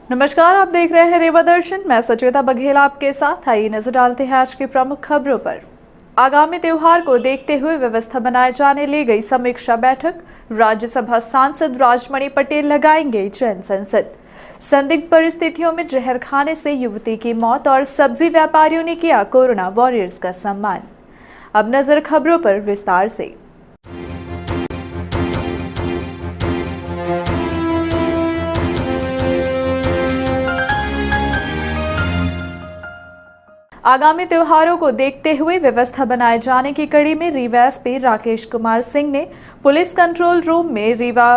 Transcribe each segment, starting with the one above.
नमस्कार, आप देख रहे हैं रेवा दर्शन। मैं सचेता बघेल आपके साथ। आइए नजर डालते हैं आज की प्रमुख खबरों पर। आगामी त्योहार को देखते हुए व्यवस्था बनाए जाने ली गई समीक्षा बैठक। राज्यसभा सांसद राजमणि पटेल लगाएंगे जन संसद। संदिग्ध परिस्थितियों में जहर खाने से युवती की मौत और सब्जी व्यापारियों ने किया कोरोना वॉरियर्स का सम्मान। अब नजर खबरों पर विस्तार से। आगामी त्योहारों को देखते हुए व्यवस्था बनाए जाने की कड़ी में रीवा एसपी राकेश कुमार सिंह ने पुलिस कंट्रोल रूम में रीवा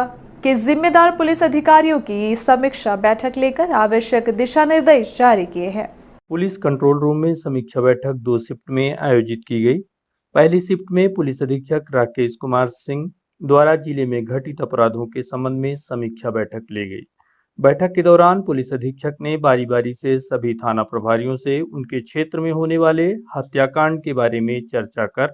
के जिम्मेदार पुलिस अधिकारियों की समीक्षा बैठक लेकर आवश्यक दिशा निर्देश जारी किए हैं। पुलिस कंट्रोल रूम में समीक्षा बैठक 2 शिफ्ट में आयोजित की गई। पहली शिफ्ट में पुलिस अधीक्षक राकेश कुमार सिंह द्वारा जिले में घटित अपराधों के संबंध में समीक्षा बैठक ली गई। बैठक के दौरान पुलिस अधीक्षक ने बारी बारी से सभी थाना प्रभारियों से उनके क्षेत्र में होने वाले हत्याकांड के बारे में चर्चा कर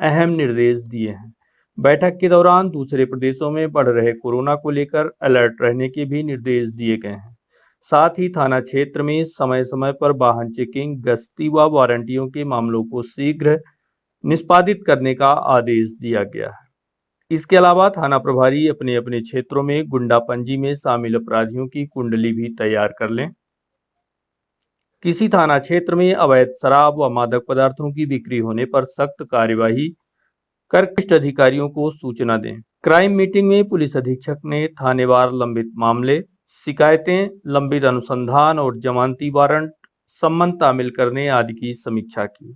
अहम निर्देश दिए हैं। बैठक के दौरान दूसरे प्रदेशों में बढ़ रहे कोरोना को लेकर अलर्ट रहने के भी निर्देश दिए गए हैं। साथ ही थाना क्षेत्र में समय समय पर वाहन चेकिंग, गश्ती व वारंटियों के मामलों को शीघ्र निष्पादित करने का आदेश दिया गया है। इसके अलावा थाना प्रभारी अपने अपने क्षेत्रों में गुंडापंजी में शामिल अपराधियों की कुंडली भी तैयार कर लें। किसी थाना क्षेत्र में अवैध शराब व मादक पदार्थों की बिक्री होने पर सख्त कार्यवाही कर वरिष्ठ अधिकारियों को सूचना दें। क्राइम मीटिंग में पुलिस अधीक्षक ने थानेवार लंबित मामले, शिकायतें, लंबित अनुसंधान और जमानती वारंट संबंध तामील करने आदि की समीक्षा की।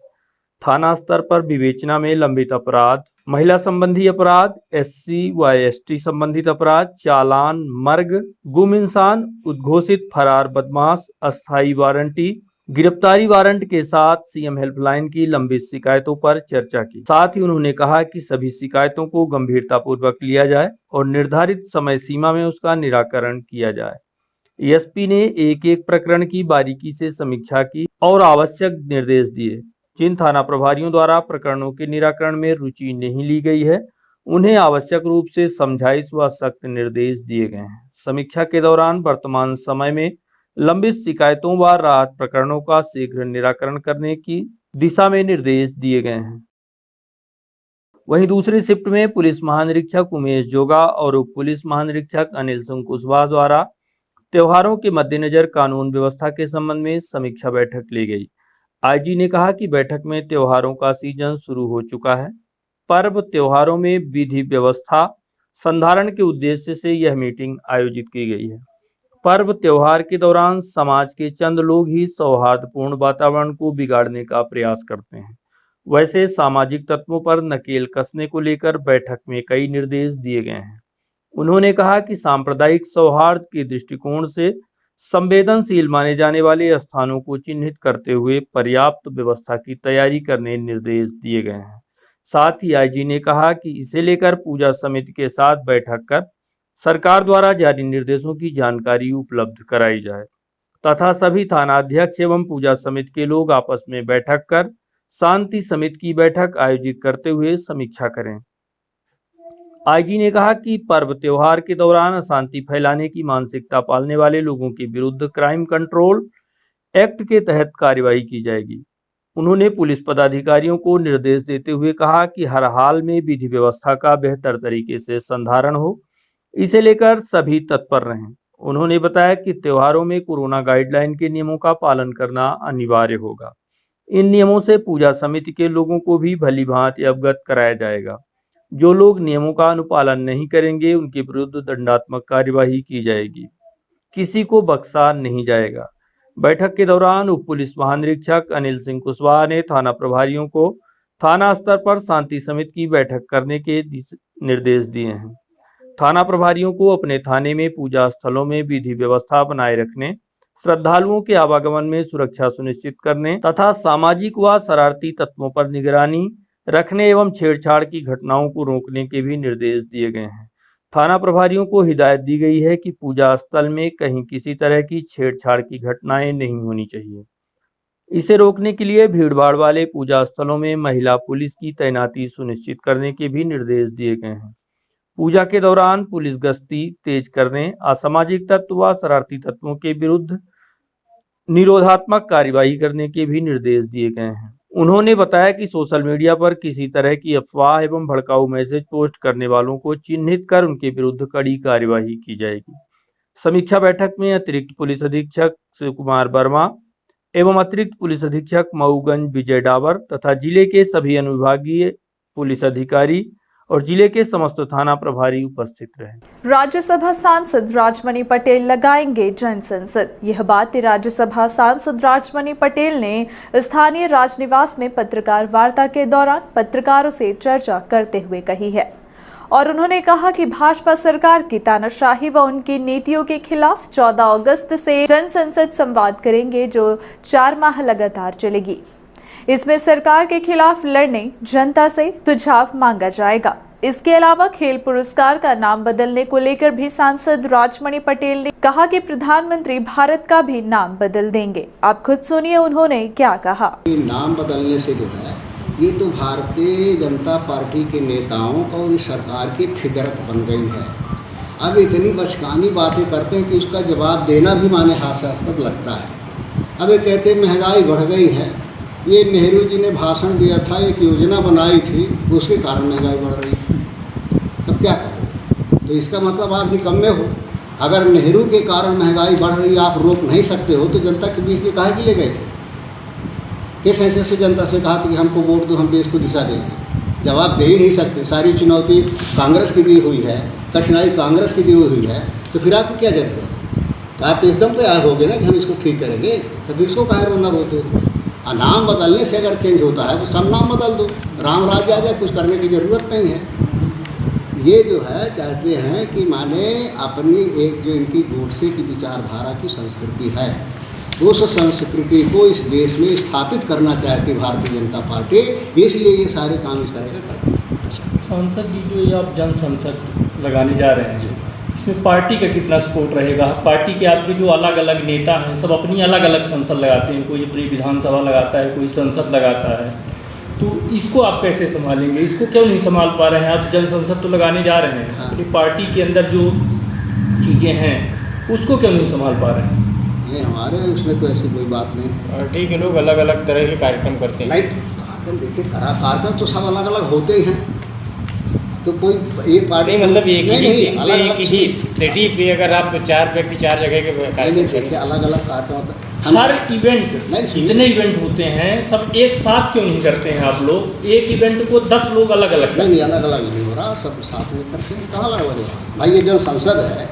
थाना स्तर पर विवेचना में लंबित अपराध, महिला संबंधी अपराध, SC व ST संबंधित अपराध, चालान, मर्ग, गुम इंसान, उद्घोषित फरार बदमाश, अस्थायी वारंटी, गिरफ्तारी वारंट के साथ CM हेल्पलाइन की लंबित शिकायतों पर चर्चा की। साथ ही उन्होंने कहा कि सभी शिकायतों को गंभीरतापूर्वक लिया जाए और निर्धारित समय सीमा में उसका निराकरण किया जाए। एसपी ने एक एक प्रकरण की बारीकी से समीक्षा की और आवश्यक निर्देश दिए। जिन थाना प्रभारियों द्वारा प्रकरणों के निराकरण में रुचि नहीं ली गई है, उन्हें आवश्यक रूप से समझाइश व सख्त निर्देश दिए गए हैं। समीक्षा के दौरान वर्तमान समय में लंबित शिकायतों व राहत प्रकरणों का शीघ्र निराकरण करने की दिशा में निर्देश दिए गए हैं। वहीं दूसरी शिफ्ट में पुलिस महानिरीक्षक उमेश जोगा और उप पुलिस महानिरीक्षक अनिल सिंह कुशवाहा द्वारा त्योहारों के मद्देनजर कानून व्यवस्था के संबंध में समीक्षा बैठक ली गई। आईजी ने कहा कि बैठक में त्योहारों का सीजन शुरू हो चुका है। पर्व त्योहारों में विधि व्यवस्था संधारण के उद्देश्य से यह मीटिंग आयोजित की गई है। पर्व त्योहार के दौरान समाज के चंद लोग ही सौहार्दपूर्ण वातावरण को बिगाड़ने का प्रयास करते हैं। वैसे सामाजिक तत्वों पर नकेल कसने को लेकर बैठक में कई निर्देश दिए गए हैं। उन्होंने कहा कि सांप्रदायिक सौहार्द के दृष्टिकोण से संवेदनशील माने जाने वाले स्थानों को चिन्हित करते हुए पर्याप्त व्यवस्था की तैयारी करने निर्देश दिए गए हैं। साथ ही आईजी ने कहा कि इसे लेकर पूजा समिति के साथ बैठक कर सरकार द्वारा जारी निर्देशों की जानकारी उपलब्ध कराई जाए तथा सभी थानाध्यक्ष एवं पूजा समिति के लोग आपस में बैठक कर शांति समिति की बैठक आयोजित करते हुए समीक्षा करें। आईजी ने कहा कि पर्व त्योहार के दौरान अशांति फैलाने की मानसिकता पालने वाले लोगों के विरुद्ध क्राइम कंट्रोल एक्ट के तहत कार्रवाई की जाएगी। उन्होंने पुलिस पदाधिकारियों को निर्देश देते हुए कहा कि हर हाल में विधि व्यवस्था का बेहतर तरीके से संधारण हो, इसे लेकर सभी तत्पर रहें। उन्होंने बताया कि त्योहारों में कोरोना गाइडलाइन के नियमों का पालन करना अनिवार्य होगा। इन नियमों से पूजा समिति के लोगों को भी भली भांति अवगत कराया जाएगा। जो लोग नियमों का अनुपालन नहीं करेंगे, उनके विरुद्ध दंडात्मक कार्यवाही की जाएगी। किसी को बख्शा नहीं जाएगा। बैठक के दौरान उप पुलिस महानिरीक्षक अनिल सिंह कुशवाहा ने थाना प्रभारियों को थाना स्तर पर शांति समिति की बैठक करने के निर्देश दिए हैं। थाना प्रभारियों को अपने थाने में पूजा स्थलों में विधि व्यवस्था बनाए रखने, श्रद्धालुओं के आवागमन में सुरक्षा सुनिश्चित करने तथा सामाजिक व शरारती तत्वों पर निगरानी रखने एवं छेड़छाड़ की घटनाओं को रोकने के भी निर्देश दिए गए हैं। थाना प्रभारियों को हिदायत दी गई है कि पूजा स्थल में कहीं किसी तरह की छेड़छाड़ की घटनाएं नहीं होनी चाहिए। इसे रोकने के लिए भीड़भाड़ वाले पूजा स्थलों में महिला पुलिस की तैनाती सुनिश्चित करने के भी निर्देश दिए गए हैं। पूजा के दौरान पुलिस गश्ती तेज करने, असामाजिक तत्व व शरारती तत्वों के विरुद्ध निरोधात्मक कार्यवाही करने के भी निर्देश दिए गए हैं। उन्होंने बताया कि सोशल मीडिया पर किसी तरह की अफवाह एवं भड़काऊ मैसेज पोस्ट करने वालों को चिन्हित कर उनके विरुद्ध कड़ी कार्यवाही की जाएगी। समीक्षा बैठक में अतिरिक्त पुलिस अधीक्षक शिव कुमार वर्मा एवं अतिरिक्त पुलिस अधीक्षक मऊगंज विजय डावर तथा जिले के सभी अनुविभागीय पुलिस अधिकारी और जिले के समस्त थाना प्रभारी उपस्थित रहे। राज्यसभा सांसद राजमणि पटेल लगाएंगे जनसंसद। यह बात राज्यसभा सांसद राजमणि पटेल ने स्थानीय राजनिवास में पत्रकार वार्ता के दौरान पत्रकारों से चर्चा करते हुए कही है और उन्होंने कहा कि भाजपा सरकार की तानाशाही व उनकी नीतियों के खिलाफ 14 अगस्त से जनसंसद संवाद करेंगे, जो 4 माह लगातार चलेगी। इसमें सरकार के खिलाफ लड़ने जनता से सुझाव मांगा जाएगा। इसके अलावा खेल पुरस्कार का नाम बदलने को लेकर भी सांसद राजमणि पटेल ने कहा कि प्रधानमंत्री भारत का भी नाम बदल देंगे। आप खुद सुनिए उन्होंने क्या कहा। नाम बदलने से जो है ये तो भारतीय जनता पार्टी के नेताओं का और इस सरकार की फितरत बन गई है। अब इतनी बचकानी बातें करते हैं कि उसका जवाब देना भी माने हास्यास्पद लगता है। अब ये कहते हैं महंगाई बढ़ गई है। ये नेहरू जी ने भाषण दिया था, एक योजना बनाई थी, उसके कारण महंगाई बढ़ रही है। अब क्या करोगे? तो इसका मतलब आप निकम्मे हो। अगर नेहरू के कारण महंगाई बढ़ रही आप रोक नहीं सकते हो तो जनता के बीच में काहे के लिए गए थे? किस हैसियत से जनता से कहा था कि हमको वोट दो, हम देश को दिशा देंगे? जवाब दे ही नहीं सकते। सारी चुनौती कांग्रेस की दी हुई है, कठिनाई कांग्रेस की दी हुई है, तो फिर आपकी क्या जरूरत है? तो आप इस दम पे आए होगे ना कि हम इसको ठीक करेंगे, तो फिर इसको काहे रोना रोते हो? नाम बदलने से अगर चेंज होता है तो सब नाम बदल दो, राम राज्य आ जाए, कुछ करने की ज़रूरत नहीं है। ये जो है चाहते हैं कि माने अपनी एक जो इनकी गोडसे की विचारधारा की संस्कृति है, उस संस्कृति को इस देश में स्थापित करना चाहती भारतीय जनता पार्टी, इसलिए ये सारे काम इस तरह के करते हैं। सांसद जी, जो ये आप जन संसद लगाने जा रहे हैं, इसमें पार्टी का कितना सपोर्ट रहेगा? पार्टी के आपके जो अलग अलग नेता हैं सब अपनी अलग अलग संसद लगाते हैं, कोई अपनी विधानसभा लगाता है, कोई संसद लगाता है, तो इसको आप कैसे संभालेंगे? इसको क्यों नहीं संभाल पा रहे हैं? आप जन संसद तो लगाने जा रहे हैं, हाँ। अपनी पार्टी के अंदर जो चीज़ें हैं उसको क्यों नहीं संभाल पा रहे हैं? ये हमारे उसमें तो ऐसी कोई बात नहीं। पार्टी के लोग अलग अलग तरह के कार्यक्रम करते हैं। नहीं, कार्यक्रम देखिए, कार्यक्रम तो सब अलग अलग होते ही हैं। तो कोई एक पार्टी मतलब एक ही अलग सिटी पे अगर आप 4 व्यक्ति 4 जगह के कार्यक्रम देखिए अलग अलग कार्यक्रम हर इवेंट, जितने इवेंट होते हैं सब एक साथ क्यों नहीं करते हैं आप लोग? एक इवेंट को 10 लोग अलग अलग नहीं अलग अलग नहीं हो रहा, सब साथ में करते हैं। कहाँ अलग अलग हो रहा भाई? ये जो संसद है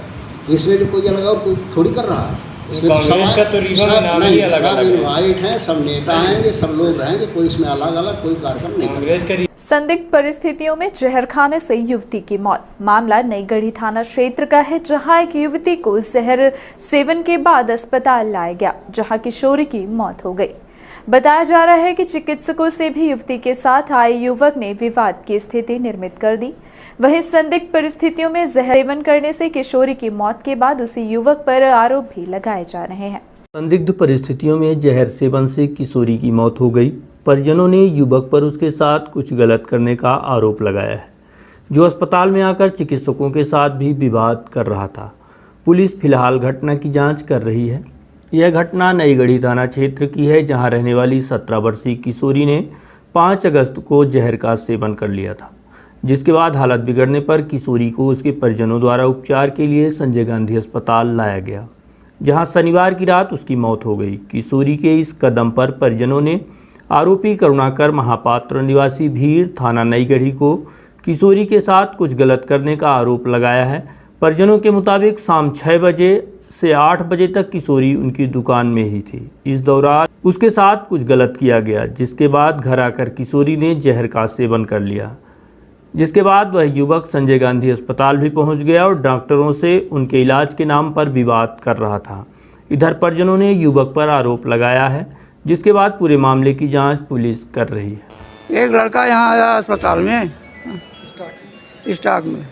इसमें तो कोई अलग और कोई थोड़ी कर रहा है। कांग्रेस का तो रिबन नाम ही अलग अलग है। इनवाइट है, सब नेता हैं, ये सब लोग रहेंगे, कोई इसमें अलग अलग कोई कार्यक्रम नहीं। कांग्रेस का संदिग्ध परिस्थितियों में जहर खाने से युवती की मौत। मामला नई गढ़ी थाना क्षेत्र का है, जहां एक युवती को जहर सेवन के बाद अस्पताल लाया गया, जहां किशोरी की मौत हो गई। बताया जा रहा है कि चिकित्सकों से भी युवती के साथ आए युवक ने विवाद की स्थिति निर्मित कर दी। वहीं संदिग्ध परिस्थितियों में जहर सेवन करने से किशोरी की मौत के बाद उसी युवक पर आरोप भी लगाए जा रहे हैं। संदिग्ध परिस्थितियों में जहर सेवन से किशोरी की मौत हो गई। परिजनों ने युवक पर उसके साथ कुछ गलत करने का आरोप लगाया है, जो अस्पताल में आकर चिकित्सकों के साथ भी विवाद कर रहा था। पुलिस फिलहाल घटना की जांच कर रही है। यह घटना नई गढ़ी थाना क्षेत्र की है, जहां रहने वाली 17 वर्षीय किशोरी ने 5 अगस्त को जहर का सेवन कर लिया था, जिसके बाद हालत बिगड़ने पर किशोरी को उसके परिजनों द्वारा उपचार के लिए संजय गांधी अस्पताल लाया गया, जहां शनिवार की रात उसकी मौत हो गई। किशोरी के इस कदम पर परिजनों ने आरोपी करुणाकर महापात्र निवासी भीड़ थाना नई गढ़ी को किशोरी के साथ कुछ गलत करने का आरोप लगाया है। परिजनों के मुताबिक शाम 6 बजे से 8 बजे तक किशोरी उनकी दुकान में ही थी। इस दौरान उसके साथ कुछ गलत किया गया, जिसके बाद घर आकर किशोरी ने जहर का सेवन कर लिया, जिसके बाद वह युवक संजय गांधी अस्पताल भी पहुंच गया और डॉक्टरों से उनके इलाज के नाम पर विवाद कर रहा था। इधर परिजनों ने युवक पर आरोप लगाया है, जिसके बाद पूरे मामले की जांच पुलिस कर रही है। एक लड़का यहाँ आया अस्पताल में स्टॉक में,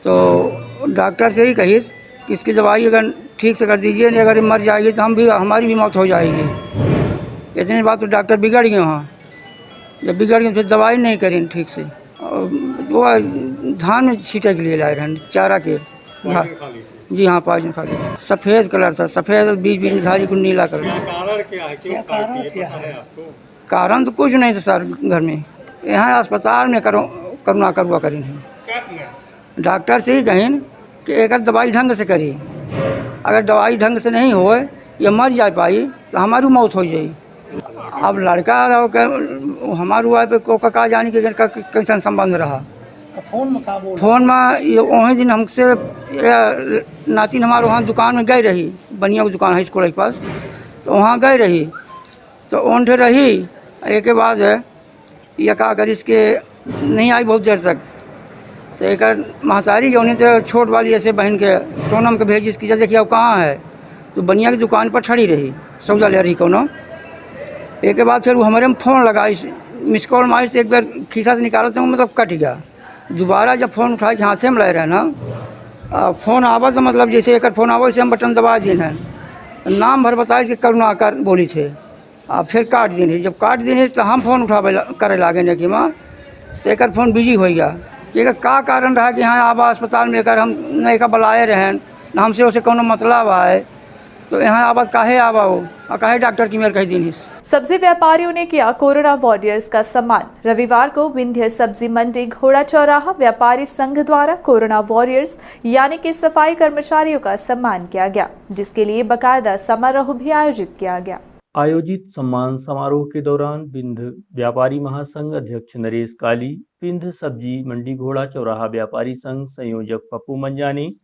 तो डॉक्टर से ही कही कि इसकी दवाई अगर ठीक से कर दीजिए, नहीं अगर मर जाएगी तो हमारी भी मौत हो जाएगी। इतनी बात तो डॉक्टर बिगड़ गए वहाँ। जब बिगड़ गए फिर दवाई नहीं करी ठीक से, वो धान में छींटे के लिए लाए रहे चारा के। जी हाँ, पॉइजन खा लिया। सफ़ेद कलर था, सफ़ेद और बीच बीच में धारी को नीला कलर। कारण क्या है, क्यों काटती है आपको? कारण तो कुछ नहीं था सर, घर में यहाँ अस्पताल में करुणा करवा करी क्या किया? डॉक्टर से ही कहें कि एक दवाई ढंग से करी, अगर दवाई ढंग से नहीं होए या मर जा पाई तो हमारी मौत हो जाई। अब लड़का हमारे हुआ पे को का जाने के कैसा संबंध रहा। फोन में ये वही दिन हमसे नातिन हमारे वहाँ दुकान में गई रही, बनिया की दुकान है स्कूल के पास, तो वहाँ गई रही तो ओंठे रही। एक के बाद है ये का अगर इसके नहीं आई बहुत देर तक, तो एक महतारी जो उन्हें से छोट वाली ऐसे बहन के सोनम के भेजी इसकी देखिए अब कहाँ है, तो बनिया की दुकान पर खड़ी रही, सौदा ले रही कोनो। एक के बाद फिर वो हमारे में फ़ोन लगा, मिस कॉल मारी से एक बार खीसा से निकाला तो मतलब कट गया। दोबारा जब फ़ोन उठा के हाथ से हम ले रहे हैं ना, फ़ोन आवा तो मतलब जैसे एक फ़ोन आवा वैसे हम बटन दबा दिए हैं, नाम भर बताए कि करुणाकर बोली थे। फिर काट दी, जब काट दी तो हम फ़ोन उठावे करे लागे ने कि माँ से एक फ़ोन बिजी हो गया। एक का कारण रहा कि यहाँ आवा अस्पताल में एक हम नहीं का बुलाए रहे न हमसे उसे कोनो मतलब आए, तो यहाँ आवाज़ काहे आवा हो और काहे डॉक्टर की मेरे कही दी। सब्जी व्यापारियों ने किया कोरोना वॉरियर्स का सम्मान। रविवार को विंध्य सब्जी मंडी घोड़ा चौराहा व्यापारी संघ द्वारा कोरोना वॉरियर्स यानी कि सफाई कर्मचारियों का सम्मान किया गया, जिसके लिए बकायदा समारोह भी आयोजित किया गया। आयोजित सम्मान समारोह के दौरान विंध्य व्यापारी महासंघ अध्यक्ष नरेश काली, विंध्य सब्जी मंडी घोड़ा चौराहा व्यापारी संघ संयोजक पप्पू मंजानी,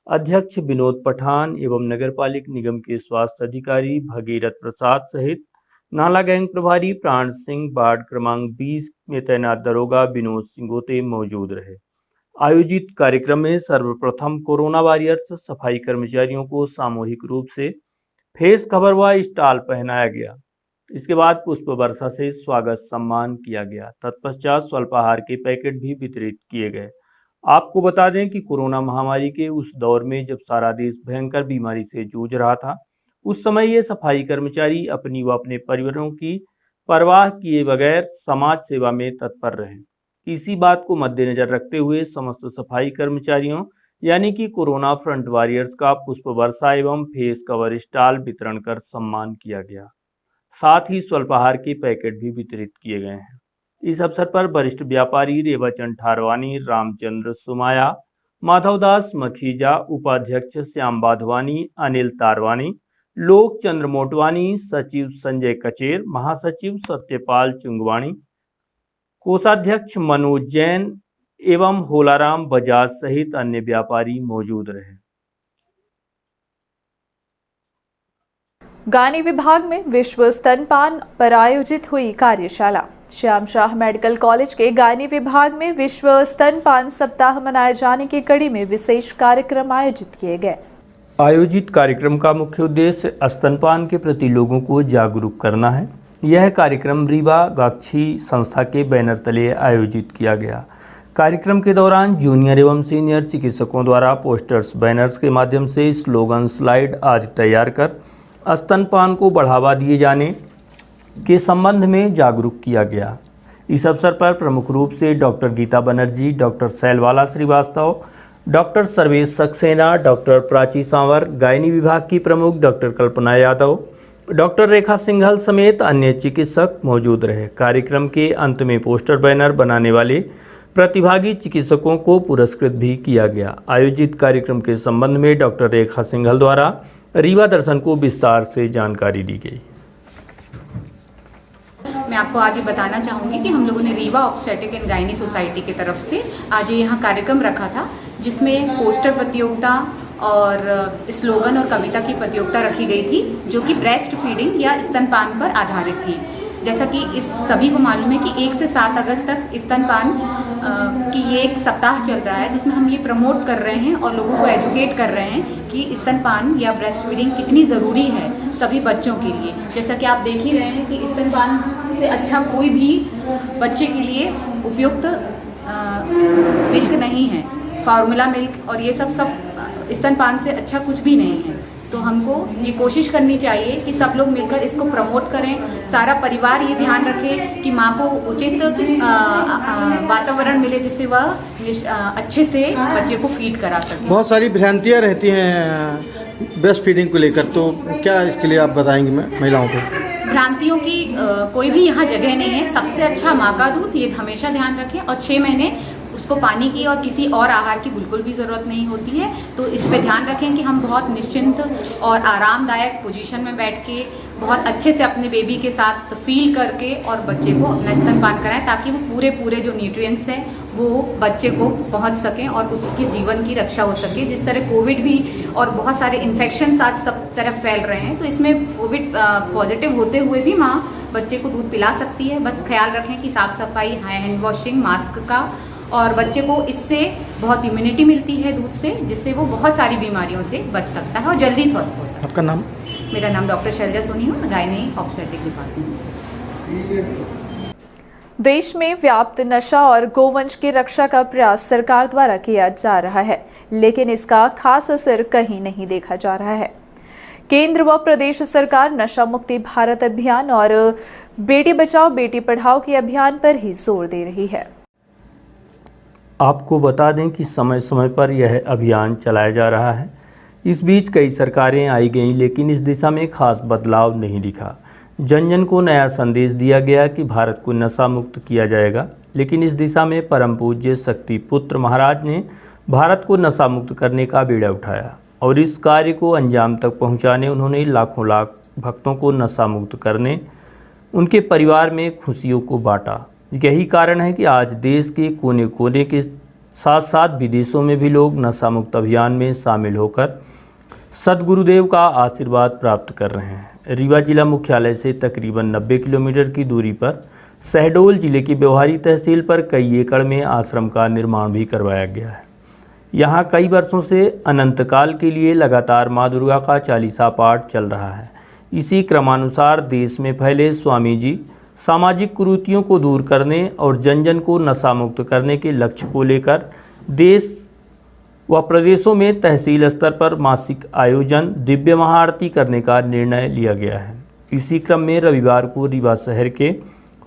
अध्यक्ष विनोद पठान एवं नगरपालिक निगम के स्वास्थ्य अधिकारी भगीरथ प्रसाद सहित नाला गैंग प्रभारी प्राण सिंह, वार्ड क्रमांक 20 में तैनात दरोगा विनोद सिंगोते मौजूद रहे। आयोजित कार्यक्रम में सर्वप्रथम कोरोना वॉरियर्स सफाई कर्मचारियों को सामूहिक रूप से फेस कवर व स्टॉल पहनाया गया। इसके बाद पुष्प वर्षा से स्वागत सम्मान किया गया। तत्पश्चात स्वल्पाहार के पैकेट भी वितरित किए गए। आपको बता दें कि कोरोना महामारी के उस दौर में जब सारा देश भयंकर बीमारी से जूझ रहा था, उस समय ये सफाई कर्मचारी अपनी व अपने परिवारों की परवाह किए बगैर समाज सेवा में तत्पर रहे। इसी बात को मद्देनजर रखते हुए समस्त सफाई कर्मचारियों यानी कि कोरोना फ्रंट वॉरियर्स का पुष्प वर्षा एवं फेस कवर स्टॉल वितरण कर सम्मान किया गया। साथ ही स्वल्पाहार के पैकेट भी वितरित किए गए हैं। इस अवसर पर वरिष्ठ व्यापारी रेवाचंद ठारवानी, रामचंद्र सुमाया, माधवदास मखीजा, उपाध्यक्ष श्याम बाधवानी, अनिल तारवानी, लोक चंद्र मोटवानी, सचिव संजय कचेर, महासचिव सत्यपाल चुंगवाणी, कोषाध्यक्ष मनोज जैन एवं होलाराम बजाज सहित अन्य व्यापारी मौजूद रहे। गानी विभाग में विश्व स्तनपान पर आयोजित हुई कार्यशाला। श्याम शाह मेडिकल कॉलेज के गायनी विभाग में विश्व स्तनपान सप्ताह मनाए जाने की कड़ी में विशेष कार्यक्रम आयोजित किए गए। आयोजित कार्यक्रम का मुख्य उद्देश्य स्तनपान के प्रति लोगों को जागरूक करना है। यह कार्यक्रम रीवा गाक्षी संस्था के बैनर तले आयोजित किया गया। कार्यक्रम के दौरान जूनियर एवं सीनियर चिकित्सकों द्वारा पोस्टर्स, बैनर्स के माध्यम से स्लोगन, स्लाइड आदि तैयार कर स्तनपान को बढ़ावा दिए जाने के संबंध में जागरूक किया गया। इस अवसर पर प्रमुख रूप से doctor Geeta Banerjee, doctor Shailbala Srivastava, doctor Sarvesh Saxena, doctor Prachi Sanwar, gynae विभाग की प्रमुख डॉक्टर कल्पना यादव, डॉक्टर रेखा सिंघल समेत अन्य चिकित्सक मौजूद रहे। कार्यक्रम के अंत में पोस्टर बैनर बनाने वाले प्रतिभागी चिकित्सकों को पुरस्कृत भी किया गया। आयोजित कार्यक्रम के संबंध में डॉक्टर रेखा सिंघल द्वारा रीवा दर्शन को विस्तार से जानकारी दी गई। मैं आपको आज ये बताना चाहूँगी कि हम लोगों ने Rewa obstetric and gynae society की तरफ से आज ये यहाँ कार्यक्रम रखा था, जिसमें पोस्टर प्रतियोगिता और स्लोगन और कविता की प्रतियोगिता रखी गई थी, जो कि ब्रेस्ट फीडिंग या स्तनपान पर आधारित थी। जैसा कि इस सभी को मालूम है कि 1 से 7 अगस्त तक स्तनपान की ये एक सप्ताह चल रहा है, जिसमें हम ये प्रमोट कर रहे हैं और लोगों को एजुकेट कर रहे हैं कि स्तनपान या ब्रेस्ट फीडिंग कितनी ज़रूरी है सभी बच्चों के लिए। जैसा कि आप देख ही रहे हैं कि स्तनपान से अच्छा कोई भी बच्चे के लिए उपयुक्त मिल्क नहीं है, फार्मूला मिल्क और ये सब स्तनपान से अच्छा कुछ भी नहीं है। तो हमको ये कोशिश करनी चाहिए कि सब लोग मिलकर इसको प्रमोट करें, सारा परिवार ये ध्यान रखे कि माँ को उचित वातावरण मिले जिससे वह अच्छे से बच्चे को फीड करा सके। बहुत सारी भ्रांतियाँ रहती हैं ब्रेस्ट फीडिंग को लेकर, तो क्या इसके लिए आप बताएंगे महिलाओं को? भ्रांतियों की कोई भी यहाँ जगह नहीं है। सबसे अच्छा माँ का दूध, ये हमेशा ध्यान रखें, और 6 महीने उसको पानी की और किसी और आहार की बिल्कुल भी ज़रूरत नहीं होती है। तो इस पे ध्यान रखें कि हम बहुत निश्चिंत और आरामदायक पोजीशन में बैठ के बहुत अच्छे से अपने बेबी के साथ फील करके और बच्चे को अपना स्तनपान कराएं, ताकि वो पूरे जो न्यूट्रिएंट्स हैं वो बच्चे को पहुंच सकें और उसके जीवन की रक्षा हो सके। जिस तरह कोविड भी और बहुत सारे इन्फेक्शन आज सब तरफ फैल रहे हैं, तो इसमें कोविड पॉजिटिव होते हुए भी माँ बच्चे को दूध पिला सकती है। बस ख्याल रखें कि साफ़ सफाई, हैंड वॉशिंग, मास्क का, और बच्चे को इससे बहुत इम्यूनिटी मिलती है दूध से, जिससे वो बहुत सारी बीमारियों से बच सकता है और जल्दी स्वस्थ हो सकता है। आपका नाम? मेरा नाम डॉक्टर शैलजा सोनी है, मैं गायनी ऑब्स्टेट्रिक डिपार्टमेंट से। देश में व्याप्त नशा और गोवंश की रक्षा का प्रयास सरकार द्वारा किया जा रहा है, लेकिन इसका खास असर कहीं नहीं देखा जा रहा है। केंद्र व प्रदेश सरकार नशा मुक्ति भारत अभियान और बेटी बचाओ बेटी पढ़ाओ के अभियान पर ही जोर दे रही है। आपको बता दें कि समय समय पर यह अभियान चलाया जा रहा है। इस बीच कई सरकारें आई गईं, लेकिन इस दिशा में खास बदलाव नहीं दिखा। जन जन को नया संदेश दिया गया कि भारत को नशा मुक्त किया जाएगा, लेकिन इस दिशा में परम पूज्य शक्ति पुत्र महाराज ने भारत को नशा मुक्त करने का बीड़ा उठाया और इस कार्य को अंजाम तक पहुंचाने उन्होंने लाखों लाख भक्तों को नशा मुक्त करने, उनके परिवार में खुशियों को बांटा। यही कारण है कि आज देश के कोने कोने के साथ साथ विदेशों में भी लोग नशा मुक्त अभियान में शामिल होकर सद्गुरुदेव का आशीर्वाद प्राप्त कर रहे हैं। रीवा जिला मुख्यालय से तकरीबन 90 किलोमीटर की दूरी पर शहडोल जिले की व्यवहारी तहसील पर कई एकड़ में आश्रम का निर्माण भी करवाया गया है। यहाँ कई वर्षों से अनंत काल के लिए लगातार माँ दुर्गा का चालीसा पाठ चल रहा है। इसी क्रमानुसार देश में फैले स्वामी जी सामाजिक कुरीतियों को दूर करने और जन जन को नशा मुक्त करने के लक्ष्य को लेकर देश व प्रदेशों में तहसील स्तर पर मासिक आयोजन दिव्य महाआरती करने का निर्णय लिया गया है। इसी क्रम में रविवार को रीवा शहर के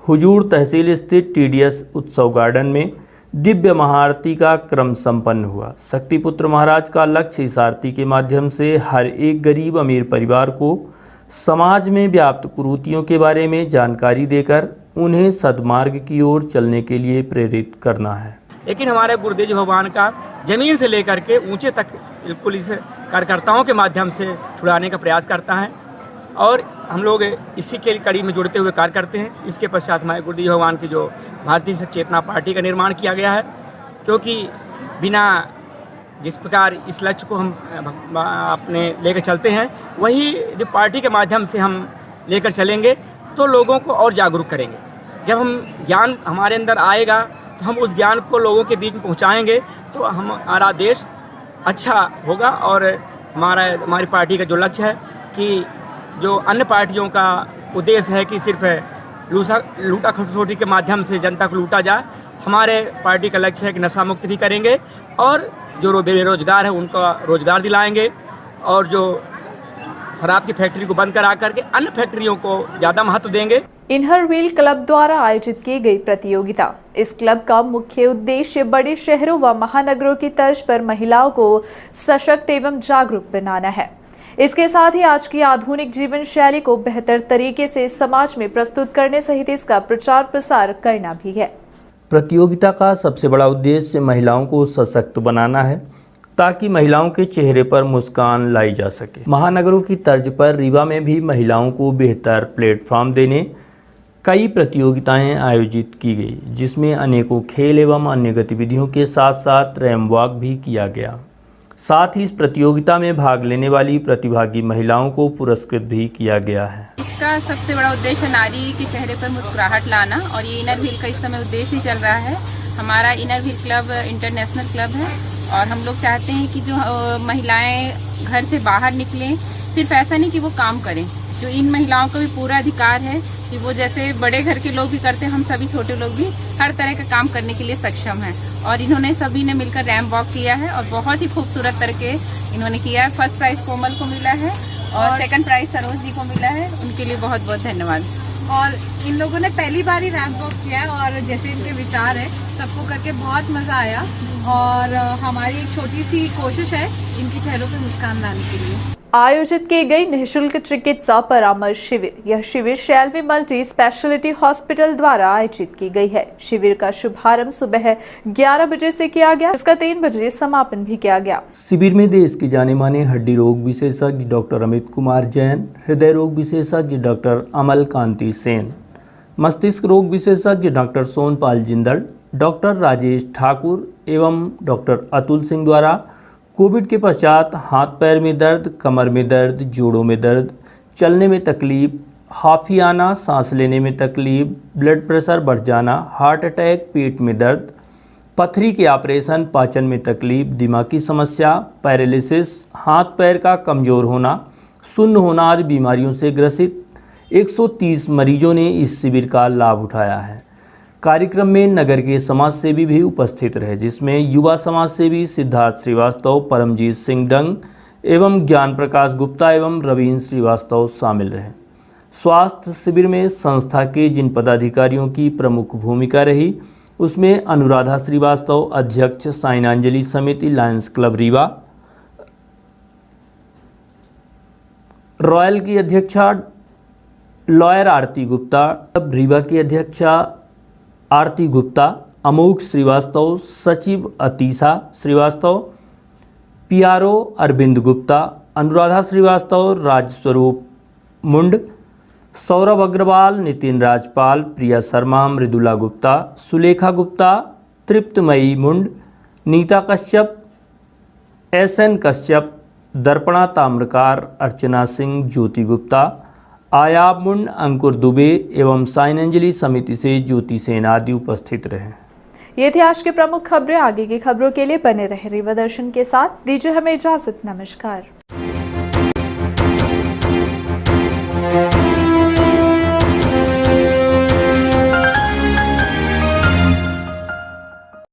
हुजूर तहसील स्थित TDS उत्सव गार्डन में दिव्य महाआरती का क्रम संपन्न हुआ। शक्तिपुत्र महाराज का लक्ष्य इस आरती के माध्यम से हर एक गरीब अमीर परिवार को समाज में व्याप्त कुरीतियों के बारे में जानकारी देकर उन्हें सद्मार्ग की ओर चलने के लिए प्रेरित करना है। लेकिन हमारे गुरुदेव जी भगवान का जमीन से लेकर के ऊंचे तक पुलिस कार्यकर्ताओं के माध्यम से छुड़ाने का प्रयास करता है और हम लोग इसी के कड़ी में जुड़ते हुए कार्य करते हैं। इसके पश्चात हमारे गुरुदेव जी भगवान की जो भारतीय चेतना पार्टी का निर्माण किया गया है, क्योंकि बिना जिस प्रकार इस लक्ष्य को हम अपने लेकर चलते हैं, वही यदि पार्टी के माध्यम से हम लेकर चलेंगे तो लोगों को और जागरूक करेंगे। जब हम ज्ञान हमारे अंदर आएगा तो हम उस ज्ञान को लोगों के बीच में पहुंचाएंगे तो हमारा देश अच्छा होगा। और हमारी पार्टी का जो लक्ष्य है कि जो अन्य पार्टियों का उद्देश्य है कि सिर्फ लूटा खसोटी के माध्यम से जनता को लूटा जाए, हमारे पार्टी का लक्ष्य है कि नशा मुक्त भी करेंगे और जो बेरोजगार है उनका रोजगार दिलाएंगे और जो शराब की फैक्ट्री को बंद करा करके अन्य फैक्ट्रियों को ज़्यादा महत्व देंगे। इनहर व्हील क्लब द्वारा आयोजित की गई प्रतियोगिता। इस क्लब का मुख्य उद्देश्य बड़े शहरों व महानगरों की तर्ज पर महिलाओं को सशक्त एवं जागरूक बनाना है। इसके साथ ही आज की आधुनिक जीवन शैली को बेहतर तरीके से समाज में प्रस्तुत करने सहित इसका प्रचार प्रसार करना भी है। प्रतियोगिता का सबसे बड़ा उद्देश्य महिलाओं को सशक्त बनाना है ताकि महिलाओं के चेहरे पर मुस्कान लाई जा सके। महानगरों की तर्ज पर रीवा में भी महिलाओं को बेहतर प्लेटफॉर्म देने कई प्रतियोगिताएं आयोजित की गई, जिसमें अनेकों खेल एवं अन्य गतिविधियों के साथ साथ रैंप वॉक भी किया गया। साथ ही इस प्रतियोगिता में भाग लेने वाली प्रतिभागी महिलाओं को पुरस्कृत भी किया गया है। इसका सबसे बड़ा उद्देश्य नारी के चेहरे पर मुस्कुराहट लाना, और ये इनर व्हील का इस समय उद्देश्य ही चल रहा है। हमारा inner wheel club international club है और हम लोग चाहते हैं कि जो महिलाएं घर से बाहर निकलें, सिर्फ ऐसा नहीं कि वो काम करें, जो इन महिलाओं को भी पूरा अधिकार है कि वो जैसे बड़े घर के लोग भी करते हैं, हम सभी छोटे लोग भी हर तरह का काम करने के लिए सक्षम हैं। और इन्होंने सभी ने मिलकर रैंप वॉक किया है और बहुत ही खूबसूरत तरह इन्होंने किया है। फर्स्ट प्राइज़ कोमल को मिला है और सेकंड प्राइज़ सरोज जी को मिला है। उनके लिए बहुत बहुत धन्यवाद। और इन लोगों ने पहली बार ही रैंप वॉक किया है और जैसे इनके विचार है सबको करके बहुत मज़ा आया और हमारी एक छोटी सी कोशिश है इनके चेहरों पे मुस्कान लाने के लिए। आयोजित की गई निःशुल्क चिकित्सा परामर्श शिविर। यह शिविर शैलवी मल्टी स्पेशलिटी हॉस्पिटल द्वारा आयोजित की गई है। शिविर का शुभारंभ सुबह 11 बजे से किया गया, इसका 3 बजे समापन भी किया गया। शिविर में देश के जाने माने हड्डी रोग विशेषज्ञ डॉक्टर अमित कुमार जैन, हृदय रोग विशेषज्ञ डॉक्टर अमल कांति सेन, मस्तिष्क रोग विशेषज्ञ डॉक्टर सोनपाल जिंदल, डॉक्टर राजेश ठाकुर एवं डॉक्टर अतुल सिंह द्वारा कोविड के पश्चात हाथ पैर में दर्द, कमर में दर्द, जोड़ों में दर्द, चलने में तकलीफ, हाफी आना, सांस लेने में तकलीफ, ब्लड प्रेशर बढ़ जाना, हार्ट अटैक, पेट में दर्द, पथरी के ऑपरेशन, पाचन में तकलीफ, दिमागी समस्या, पैरालिसिस, हाथ पैर का कमज़ोर होना, सुन्न होना आदि बीमारियों से ग्रसित 130 मरीजों ने इस शिविर का लाभ उठाया है। कार्यक्रम में नगर के समाज सेवी भी उपस्थित रहे, जिसमें युवा समाज सेवी सिद्धार्थ श्रीवास्तव, परमजीत सिंह डंग एवं ज्ञान प्रकाश गुप्ता एवं रवीन्द्र श्रीवास्तव शामिल रहे। स्वास्थ्य शिविर में संस्था के जिन पदाधिकारियों की प्रमुख भूमिका रही, उसमें अनुराधा श्रीवास्तव अध्यक्ष साइनांजलि समिति लायंस क्लब रीवा, रॉयल की अध्यक्षा लॉयर आरती गुप्ता, रीवा की अध्यक्षा आरती गुप्ता, अमोघ श्रीवास्तव, सचिव अतीशा श्रीवास्तव, पीआरओ अरविंद गुप्ता, अनुराधा श्रीवास्तव, राजस्वरूप मुंड, सौरभ अग्रवाल, नितिन राजपाल, प्रिया शर्मा, मृदुला गुप्ता, सुलेखा गुप्ता, तृप्तमयी मुंड, नीता कश्यप, एसएन कश्यप, दर्पणा ताम्रकार, अर्चना सिंह, ज्योति गुप्ता, आयाब मुंड, अंकुर दुबे एवं साइनांजलि समिति से ज्योति सेन आदि उपस्थित रहे। ये थी आज की प्रमुख खबरें। आगे की खबरों के लिए बने रहे रीवा दर्शन के साथ। दीजिए हमें इजाजत। नमस्कार।